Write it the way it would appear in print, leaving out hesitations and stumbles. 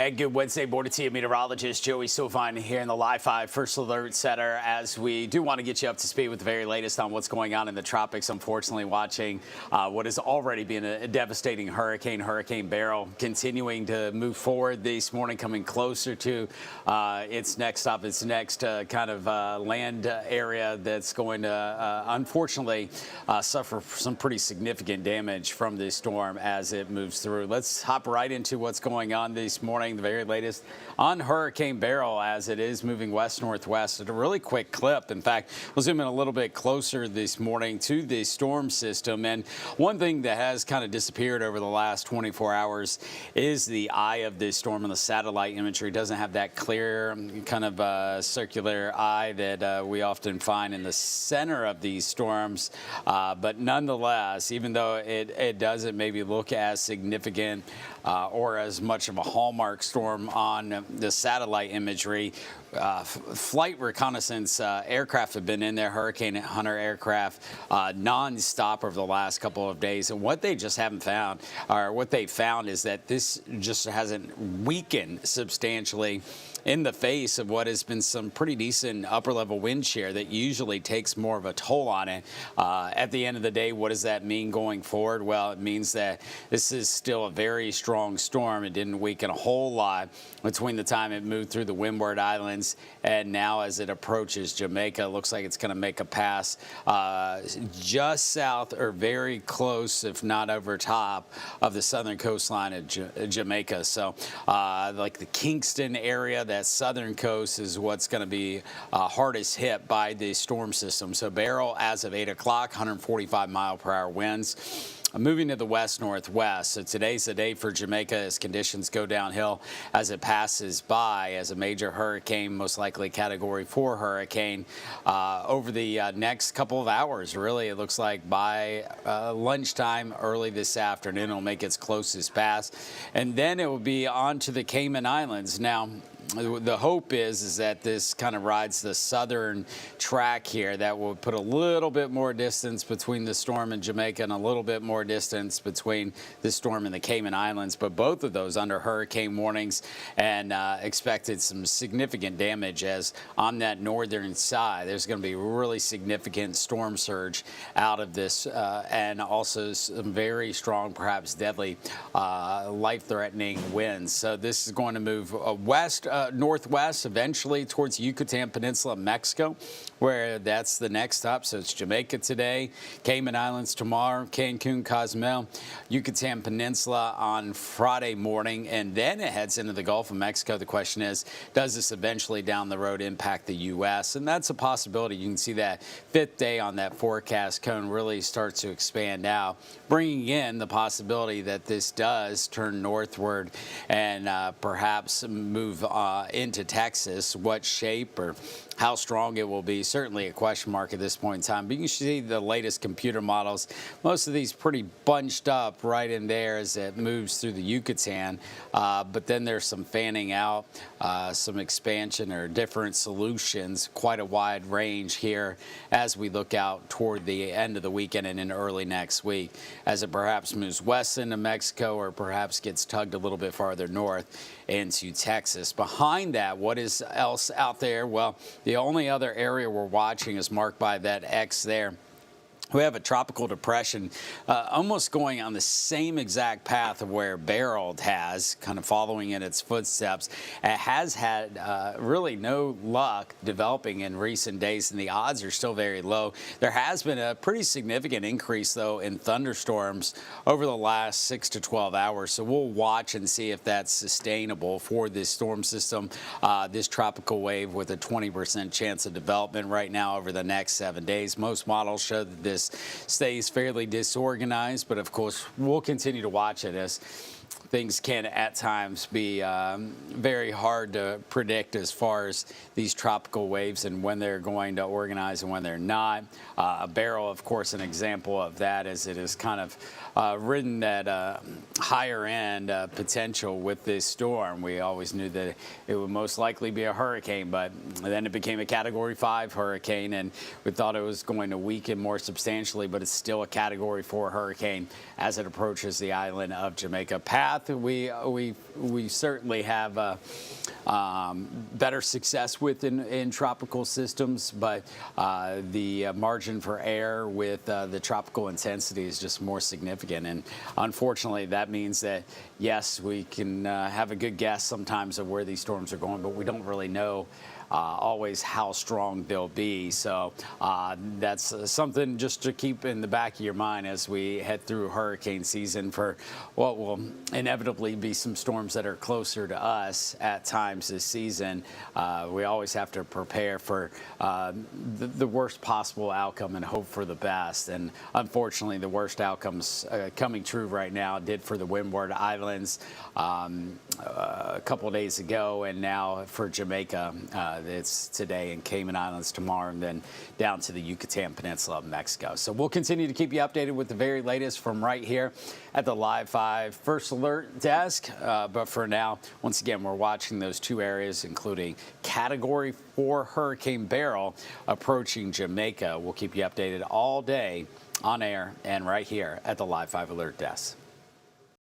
And good Wednesday morning to you, meteorologist Joey Sovine here in the Live 5 First Alert Center, as we do want to get you up to speed with the very latest on what's going on in the tropics. Unfortunately, watching what has already been a devastating hurricane, Hurricane Beryl, continuing to move forward this morning, coming closer to its next stop, its next kind of land area that's going to unfortunately suffer some pretty significant damage from this storm as it moves through. Let's hop right into what's going on this morning. The very latest on Hurricane Beryl as it is moving west-northwest at a really quick clip. In fact, we'll zoom in a little bit closer this morning to the storm system. And one thing that has kind of disappeared over the last 24 hours is the eye of this storm on the satellite imagery. It doesn't have that clear kind of circular eye that we often find in the center of these storms. But nonetheless, even though it doesn't maybe look as significant or as much of a hallmark storm on the satellite imagery, flight reconnaissance aircraft have been in there, Hurricane Hunter aircraft, non-stop over the last couple of days. And what they just haven't found, or what they found, is that this just hasn't weakened substantially in the face of what has been some pretty decent upper-level wind shear that usually takes more of a toll on it. At the end of the day, what does that mean going forward? Well, it means that this is still a very strong storm. It didn't weaken a whole lot between the time it moved through the Windward Islands and now as it approaches Jamaica. It looks like it's going to make a pass just south or very close, if not over top, of the southern coastline of Jamaica. So like the Kingston area, that southern coast is what's going to be hardest hit by the storm system. So Beryl, as of 8 o'clock, 145-mile-per-hour winds. Moving to the west-northwest. So today's the day for Jamaica as conditions go downhill as it passes by as a major hurricane, most likely Category 4 hurricane, over the next couple of hours. Really, it looks like by lunchtime early this afternoon, it'll make its closest pass. And then it will be on to the Cayman Islands. Now, the hope is that this kind of rides the southern track here. That will put a little bit more distance between the storm and Jamaica and a little bit more distance between the storm and the Cayman Islands. But both of those under hurricane warnings and expected some significant damage, as on that northern side, there's going to be really significant storm surge out of this and also some very strong, perhaps deadly, life-threatening winds. So this is going to move west northwest, eventually towards Yucatan Peninsula, Mexico, where that's the next stop. So it's Jamaica today, Cayman Islands tomorrow, Cancun, Cozumel, Yucatan Peninsula on Friday morning, and then it heads into the Gulf of Mexico. The question is, does this eventually down the road impact the U.S.? And that's a possibility. You can see that fifth day on that forecast cone really starts to expand out, bringing in the possibility that this does turn northward and perhaps move into Texas. What shape or how strong it will be, certainly a question mark at this point in time. But you can see the latest computer models, most of these pretty bunched up right in there as it moves through the Yucatan. But then there's some fanning out, some expansion or different solutions, quite a wide range here as we look out toward the end of the weekend and in early next week, as it perhaps moves west into Mexico or perhaps gets tugged a little bit farther north into Texas. Behind that, what is else out there? Well, the only other area we're watching is marked by that X there. We have a tropical depression almost going on the same exact path of where Beryl has, kind of following in its footsteps. It has had really no luck developing in recent days, and the odds are still very low. There has been a pretty significant increase, though, in thunderstorms over the last 6 to 12 hours. So we'll watch and see if that's sustainable for this storm system, this tropical wave with a 20% chance of development right now over the next 7 days. Most models show that this stays fairly disorganized, but of course we'll continue to watch it, as things can at times be very hard to predict as far as these tropical waves and when they're going to organize and when they're not. Beryl, of course, an example of that, as it is kind of ridden that higher end potential with this storm. We always knew that it would most likely be a hurricane, but then it became a Category 5 hurricane, and we thought it was going to weaken more substantially, but it's still a Category 4 hurricane as it approaches the island of Jamaica. path. We certainly have better success with in tropical systems, but the margin for error with the tropical intensity is just more significant. And unfortunately, that means that, yes, we can have a good guess sometimes of where these storms are going, but we don't really know always how strong they'll be. So that's something just to keep in the back of your mind as we head through hurricane season for what will inevitably be some storms that are closer to us at times this season. We always have to prepare for the worst possible outcome and hope for the best. And unfortunately, the worst outcomes coming true right now did for the Windward Islands a couple of days ago, and now for Jamaica. It's today, and Cayman Islands tomorrow, and then down to the Yucatan Peninsula of Mexico. So we'll continue to keep you updated with the very latest from right here at the Live 5 First Alert Desk. But for now, once again, we're watching those two areas, including Category 4 Hurricane Beryl approaching Jamaica. We'll keep you updated all day on air and right here at the Live 5 Alert Desk.